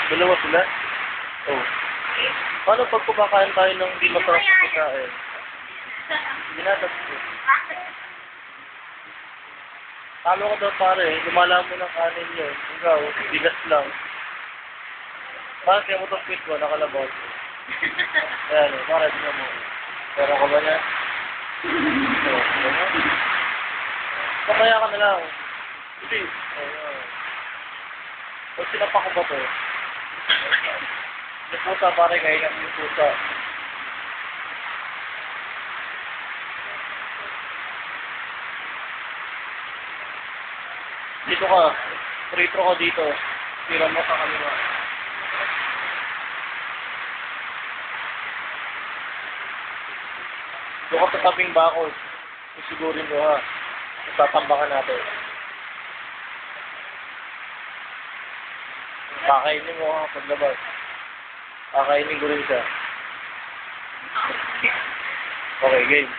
Dalawa sila? Oh. Paano pag kumakain tayo ng hindi masarap na pagkain? Ginatas ko. Talo ka daw pare, lumala mo ng kanin yun. Ikaw, bigas lang. Bakit kaya mo itong quit mo, nakalabot? Ayan, pare, tingnan mo. Pero ka ba niya? Oo, ano? Papaya ka na lang. Hindi. Ayan. Pag sinapak ko ba ito? Yung pusa pare, kaya nga yung pusa. Dito ka. Retro ka dito. Tira mo sa kanila. Doon ka sa tabing bakod. Sigurin mo ha. Tatambakan natin. Kakainin mo ha paglabas. Kakainin ko rin siya. Okay, game.